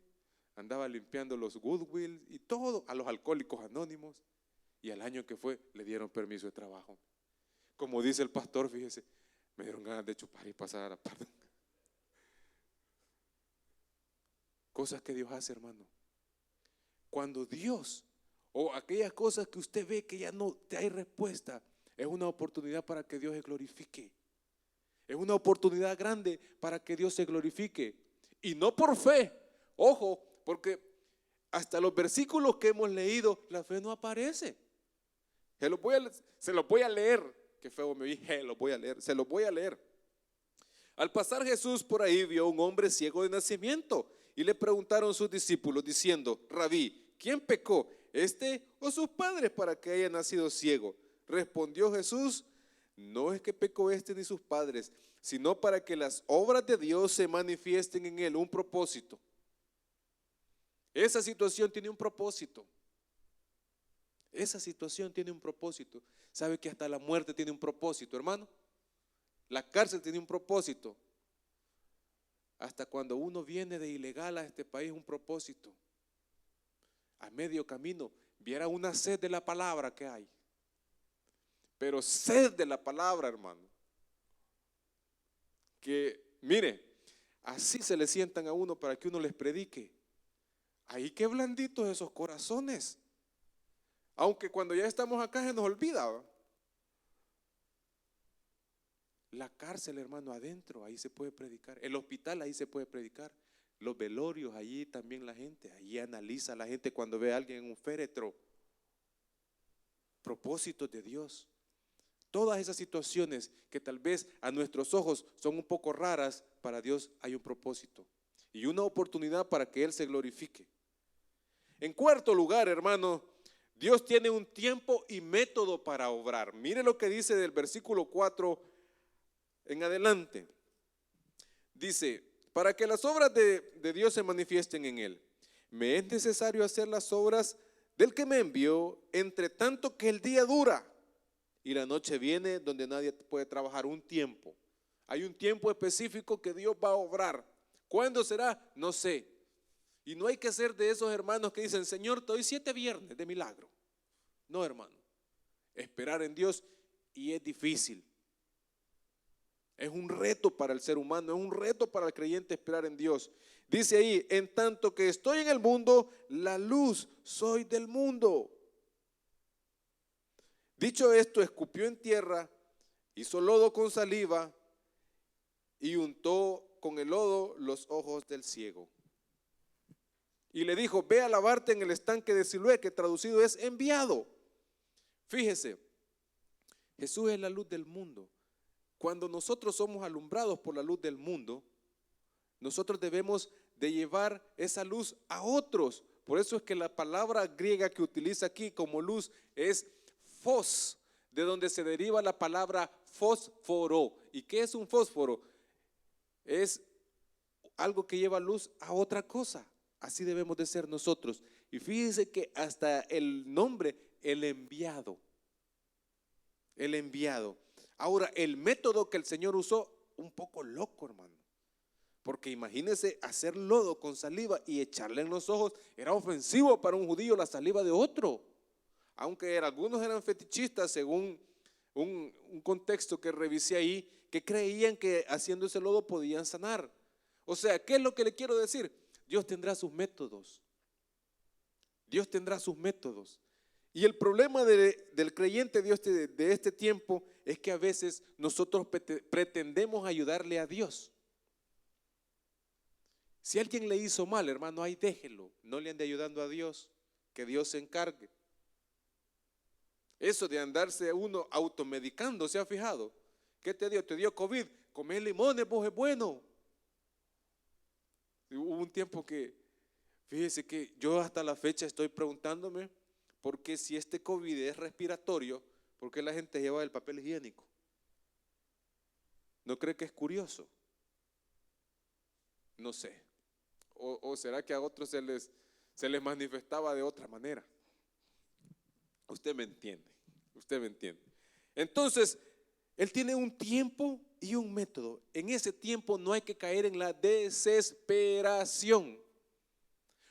andaba limpiando los Goodwill y todo, a los alcohólicos anónimos. Y al año que fue, le dieron permiso de trabajo. Como dice el pastor, fíjese, me dieron ganas de chupar y pasar a la parte. Cosas que Dios hace, hermano. Cuando Dios, o aquellas cosas que usted ve que ya no te hay respuesta, es una oportunidad para que Dios se glorifique. Es una oportunidad grande para que Dios se glorifique. Y no por fe, ojo, porque hasta los versículos que hemos leído, la fe no aparece. Se los voy a leer. Qué feo me dije, se los voy a leer. Al pasar Jesús por ahí vio a un hombre ciego de nacimiento y le preguntaron sus discípulos diciendo, Rabí, ¿quién pecó, este o sus padres para que haya nacido ciego? Respondió Jesús, no es que pecó este ni sus padres, sino para que las obras de Dios se manifiesten en él, un propósito. Esa situación tiene un propósito. Esa situación tiene un propósito. ¿Sabe que hasta la muerte tiene un propósito, hermano? La cárcel tiene un propósito. Hasta cuando uno viene de ilegal a este país, un propósito. A medio camino, viera una sed de la palabra que hay. Pero sed de la palabra, hermano. Que, mire, así se le sientan a uno para que uno les predique. Ahí qué blanditos esos corazones. Aunque cuando ya estamos acá se nos olvida, ¿va? La cárcel, hermano, adentro, ahí se puede predicar. El hospital, ahí se puede predicar. Los velorios, allí también la gente, allí analiza la gente cuando ve a alguien en un féretro. Propósitos de Dios. Todas esas situaciones que tal vez a nuestros ojos son un poco raras, para Dios hay un propósito y una oportunidad para que Él se glorifique. En cuarto lugar, hermano, Dios tiene un tiempo y método para obrar. Mire lo que dice del versículo 4 en adelante. Dice, para que las obras de Dios se manifiesten en él, me es necesario hacer las obras del que me envió, entre tanto que el día dura y la noche viene donde nadie puede trabajar. Un tiempo. Hay un tiempo específico que Dios va a obrar. ¿Cuándo será? No sé. Y no hay que ser de esos hermanos que dicen, Señor, te doy 7 viernes de milagro. No, hermano. Esperar en Dios, y es difícil. Es un reto para el ser humano, es un reto para el creyente esperar en Dios. Dice ahí, en tanto que estoy en el mundo, la luz soy del mundo. Dicho esto, escupió en tierra, hizo lodo con saliva y untó con el lodo los ojos del ciego. Y le dijo, ve a lavarte en el estanque de Siloé, que traducido es enviado. Fíjese, Jesús es la luz del mundo. Cuando nosotros somos alumbrados por la luz del mundo, nosotros debemos de llevar esa luz a otros. Por eso es que la palabra griega que utiliza aquí como luz es fos, de donde se deriva la palabra fósforo. ¿Y qué es un fósforo? Es algo que lleva luz a otra cosa. Así debemos de ser nosotros. Y fíjense que hasta el nombre, el enviado. El enviado. Ahora, el método que el Señor usó, un poco loco, hermano. Porque imagínense hacer lodo con saliva y echarle en los ojos. Era ofensivo para un judío la saliva de otro. Aunque algunos eran fetichistas, según un contexto que revisé ahí, que creían que haciendo ese lodo podían sanar. O sea, ¿qué es lo que le quiero decir? Dios tendrá sus métodos. Dios tendrá sus métodos. Y el problema del creyente de este tiempo es que a veces nosotros pretendemos ayudarle a Dios. Si alguien le hizo mal, hermano, ahí déjelo. No le ande ayudando a Dios, que Dios se encargue. Eso de andarse uno automedicando, ¿se ha fijado? ¿Qué te dio? Te dio COVID. Comer limones, vos es bueno. Y hubo un tiempo que, fíjese que yo hasta la fecha estoy preguntándome, porque si este COVID es respiratorio, ¿por qué la gente lleva el papel higiénico? ¿No cree que es curioso? No sé. ¿O será que a otros se les manifestaba de otra manera? Usted me entiende, usted me entiende. Entonces, Él tiene un tiempo y un método. En ese tiempo no hay que caer en la desesperación.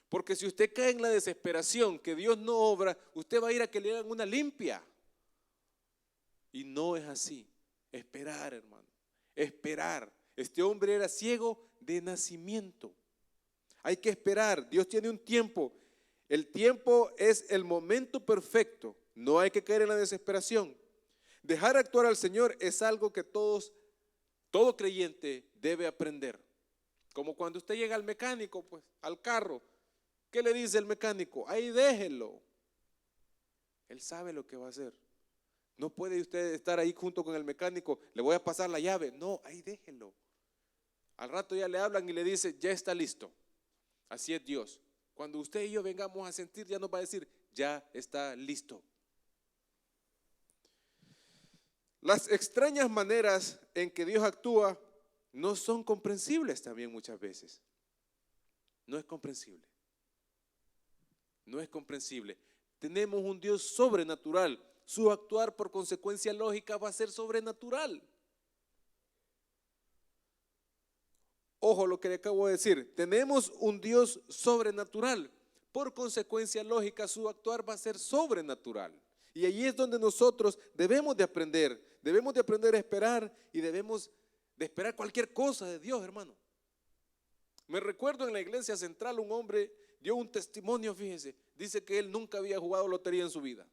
Porque si usted cae en la desesperación, que Dios no obra, usted va a ir a que le hagan una limpia. Y no es así. Esperar, hermano. Esperar. Este hombre era ciego de nacimiento. Hay que esperar. Dios tiene un tiempo. El tiempo es el momento perfecto. No hay que caer en la desesperación. Dejar actuar al Señor es algo que todo creyente debe aprender. Como cuando usted llega al mecánico, pues, al carro. ¿Qué le dice el mecánico? Ahí déjelo. Él sabe lo que va a hacer. No puede usted estar ahí junto con el mecánico, le voy a pasar la llave. No, ahí déjelo. Al rato ya le hablan y le dice, ya está listo. Así es Dios. Cuando usted y yo vengamos a sentir, ya nos va a decir, ya está listo. Las extrañas maneras en que Dios actúa no son comprensibles también muchas veces. No es comprensible. No es comprensible. Tenemos un Dios sobrenatural. Su actuar por consecuencia lógica va a ser sobrenatural. Ojo lo que le acabo de decir. Tenemos un Dios sobrenatural. Por consecuencia lógica, su actuar va a ser sobrenatural. Y allí es donde nosotros debemos de aprender. Debemos de aprender a esperar y debemos de esperar cualquier cosa de Dios, hermano. Me recuerdo en la iglesia central un hombre dio un testimonio, fíjense. Dice que él nunca había jugado lotería en su vida.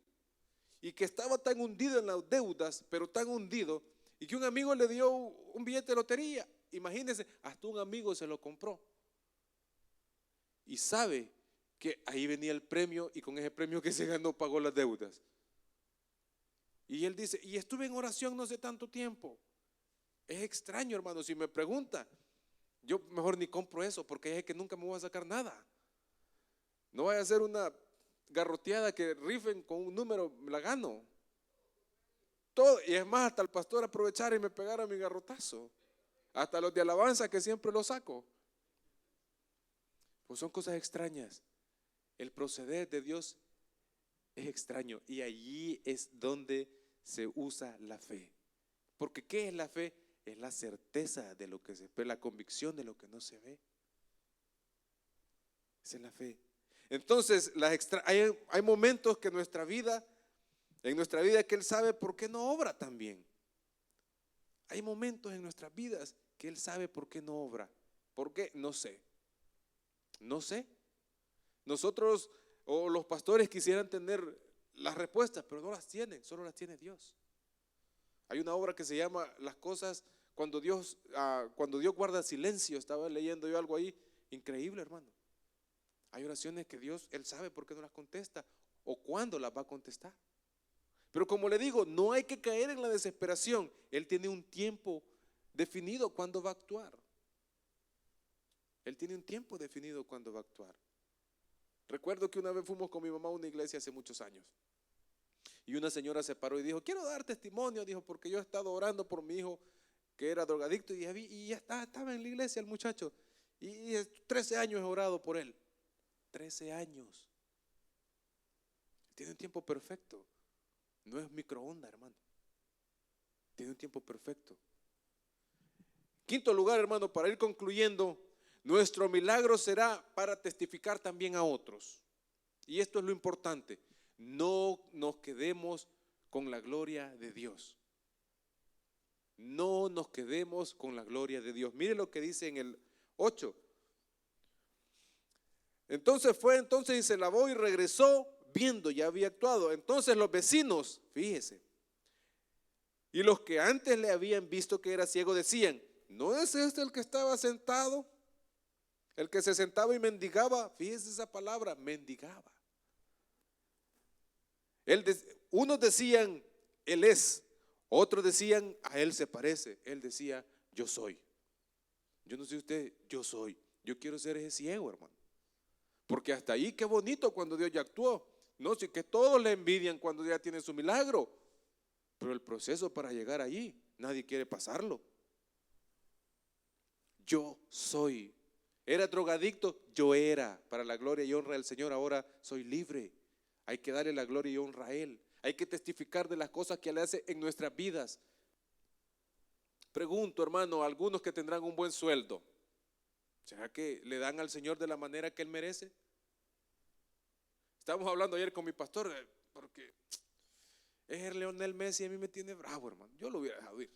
Y que estaba tan hundido en las deudas, pero tan hundido, y que un amigo le dio un billete de lotería. Imagínense, hasta un amigo se lo compró. Y sabe que ahí venía el premio y con ese premio que se ganó pagó las deudas. Y él dice, y estuve en oración no hace tanto tiempo. Es extraño, hermano, si me pregunta, yo mejor ni compro eso porque es que nunca me voy a sacar nada. No vaya a ser una garroteada que rifen con un número, me la gano. Todo, y es más, hasta el pastor aprovechara y me pegara mi garrotazo. Hasta los de alabanza que siempre los saco. Pues son cosas extrañas. El proceder de Dios es extraño y allí es donde se usa la fe. Porque ¿qué es la fe? Es la certeza de lo que se ve, la convicción de lo que no se ve. Esa es la fe. Entonces, hay momentos que en nuestra vida que Él sabe por qué no obra también. Hay momentos en nuestras vidas que Él sabe por qué no obra. ¿Por qué? No sé. No sé. Nosotros o los pastores quisieran tener las respuestas, pero no las tienen, solo las tiene Dios. Hay una obra que se llama Las cosas cuando Dios guarda silencio. Estaba leyendo yo algo ahí, increíble, hermano. Hay oraciones que Dios, Él sabe por qué no las contesta o cuándo las va a contestar. Pero como le digo, no hay que caer en la desesperación. Él tiene un tiempo definido cuando va a actuar. Él tiene un tiempo definido cuando va a actuar. Recuerdo que una vez fuimos con mi mamá a una iglesia hace muchos años. Y una señora se paró y dijo, quiero dar testimonio, dijo, porque yo he estado orando por mi hijo que era drogadicto y ya estaba en la iglesia el muchacho. Y 13 años he orado por él. 13 años. Tiene un tiempo perfecto. No es microondas, hermano. Tiene un tiempo perfecto. Quinto lugar, hermano, para ir concluyendo, nuestro milagro será para testificar también a otros. Y esto es lo importante. No nos quedemos con la gloria de Dios. No nos quedemos con la gloria de Dios. Mire lo que dice en el 8. Entonces fue y se lavó y regresó viendo, ya había actuado. Entonces los vecinos, fíjese, y los que antes le habían visto que era ciego decían, ¿no es este el que estaba sentado? El que se sentaba y mendigaba. Fíjese esa palabra, mendigaba. Unos decían, él es. Otros decían, a él se parece. Él decía, yo soy. Yo no sé usted, yo soy. Yo quiero ser ese ciego, hermano. Porque hasta ahí qué bonito cuando Dios ya actuó. No, sí que todos le envidian cuando ya tiene su milagro. Pero el proceso para llegar allí, nadie quiere pasarlo. Yo soy. Era drogadicto, yo era. Para la gloria y honra del Señor, ahora soy libre. Hay que darle la gloria y honra a Él. Hay que testificar de las cosas que Él hace en nuestras vidas. Pregunto, hermano, a algunos que tendrán un buen sueldo, ¿será que le dan al Señor de la manera que Él merece? Estábamos hablando ayer con mi pastor, porque es el Lionel Messi, a mí me tiene bravo, hermano. Yo lo hubiera dejado ir.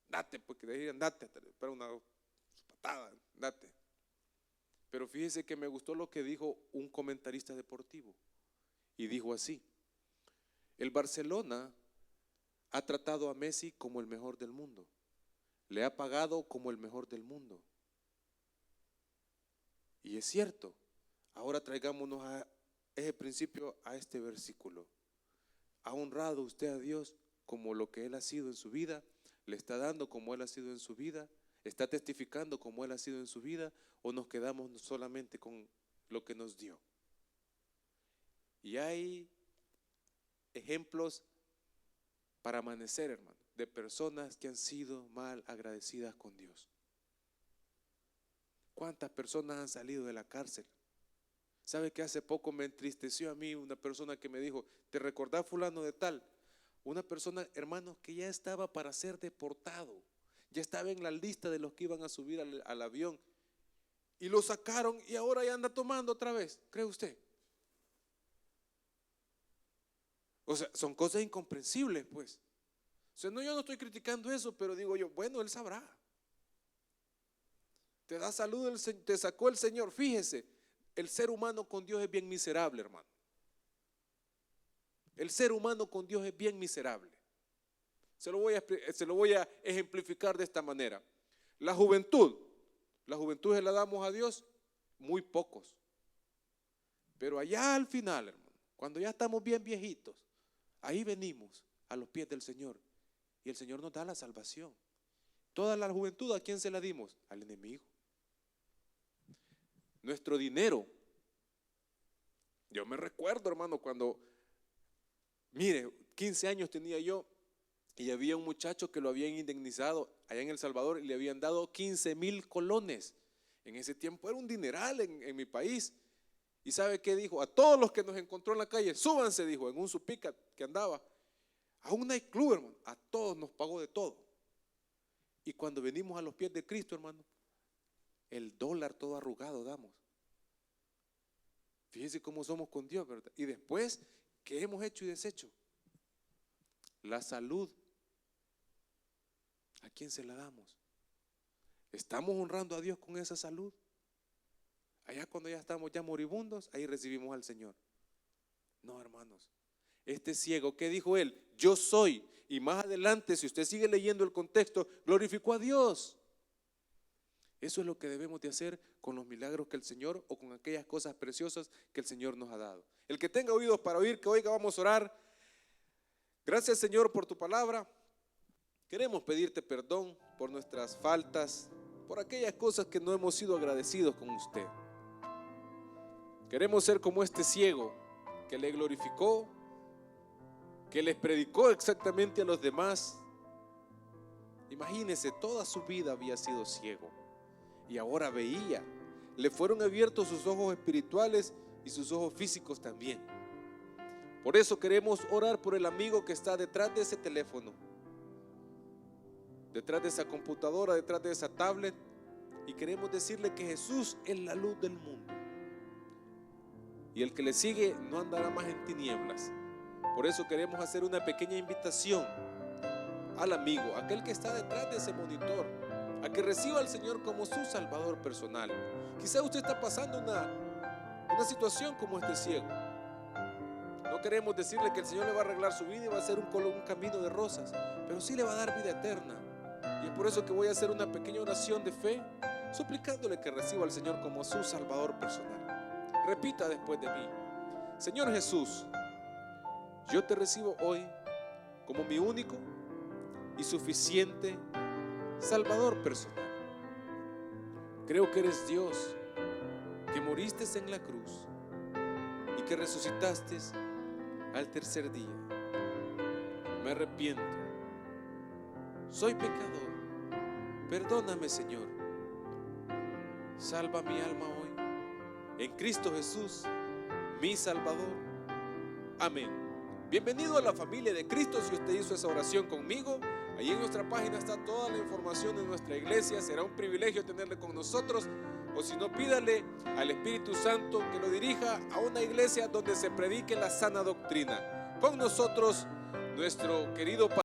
Date, porque le dirían, date, para una patada, date. Pero fíjese que me gustó lo que dijo un comentarista deportivo. Y dijo así: el Barcelona ha tratado a Messi como el mejor del mundo. Le ha pagado como el mejor del mundo. Y es cierto. Ahora traigámonos a ese principio, a este versículo. ¿Ha honrado usted a Dios como lo que Él ha sido en su vida? ¿Le está dando como Él ha sido en su vida? ¿Está testificando como Él ha sido en su vida? ¿O nos quedamos solamente con lo que nos dio? Y hay ejemplos para amanecer, hermano, de personas que han sido mal agradecidas con Dios. ¿Cuántas personas han salido de la cárcel? ¿Sabe que hace poco me entristeció a mí una persona que me dijo, ¿te recordás fulano de tal? Una persona, hermano, que ya estaba para ser deportado, ya estaba en la lista de los que iban a subir al avión, y lo sacaron y ahora ya anda tomando otra vez, ¿cree usted? O sea, son cosas incomprensibles, pues. O sea, no, yo no estoy criticando eso, pero digo yo, bueno, Él sabrá. Te da salud, te sacó el Señor. Fíjese, el ser humano con Dios es bien miserable, hermano. El ser humano con Dios es bien miserable. Se lo voy a ejemplificar de esta manera. La juventud se la damos a Dios, muy pocos. Pero allá al final, hermano, cuando ya estamos bien viejitos, ahí venimos a los pies del Señor y el Señor nos da la salvación. Toda la juventud, ¿a quién se la dimos? Al enemigo. Nuestro dinero. Yo me recuerdo, hermano, cuando, mire, 15 años tenía yo y había un muchacho que lo habían indemnizado allá en El Salvador y le habían dado 15,000 colones. En ese tiempo era un dineral en mi país. ¿Y sabe qué dijo? A todos los que nos encontró en la calle, súbanse, dijo, en un Supicat que andaba, a un nightclub, hermano, a todos nos pagó de todo. Y cuando venimos a los pies de Cristo, hermano, el dólar todo arrugado damos. Fíjense cómo somos con Dios, ¿verdad? Y después, ¿qué hemos hecho y deshecho? La salud, ¿a quién se la damos? ¿Estamos honrando a Dios con esa salud? Allá cuando ya estamos ya moribundos, ahí recibimos al Señor. No, hermanos. Este ciego, ¿qué dijo él? Yo soy. Y más adelante, si usted sigue leyendo el contexto, glorificó a Dios. Eso es lo que debemos de hacer con los milagros que el Señor, o con aquellas cosas preciosas que el Señor nos ha dado. El que tenga oídos para oír, que oiga, vamos a orar. Gracias, Señor, por tu palabra. Queremos pedirte perdón por nuestras faltas, por aquellas cosas que no hemos sido agradecidos con usted. Queremos ser como este ciego que le glorificó, que les predicó exactamente a los demás. Imagínese, toda su vida había sido ciego. y ahora veía. Le fueron abiertos sus ojos espirituales y sus ojos físicos también. Por eso queremos orar por el amigo que está detrás de ese teléfono, detrás de esa computadora, detrás de esa tablet, y queremos decirle que Jesús es la luz del mundo y el que le sigue no andará más en tinieblas. Por eso queremos hacer una pequeña invitación al amigo, aquel que está detrás de ese monitor, a que reciba al Señor como su Salvador personal. Quizá usted está pasando una situación como este ciego. No queremos decirle que el Señor le va a arreglar su vida y va a hacer un camino de rosas, pero sí le va a dar vida eterna. Y es por eso que voy a hacer una pequeña oración de fe, suplicándole que reciba al Señor como su Salvador personal. Repita después de mí: Señor Jesús, yo te recibo hoy como mi único y suficiente Salvador personal. Creo que eres Dios, que moriste en la cruz y que resucitaste al tercer día. Me arrepiento, soy pecador, perdóname, Señor. Salva mi alma hoy en Cristo Jesús, mi Salvador. Amén. Bienvenido a la familia de Cristo. Si usted hizo esa oración conmigo, ahí en nuestra página está toda la información de nuestra iglesia. Será un privilegio tenerle con nosotros. O si no, pídale al Espíritu Santo que lo dirija a una iglesia donde se predique la sana doctrina. Con nosotros, nuestro querido pastor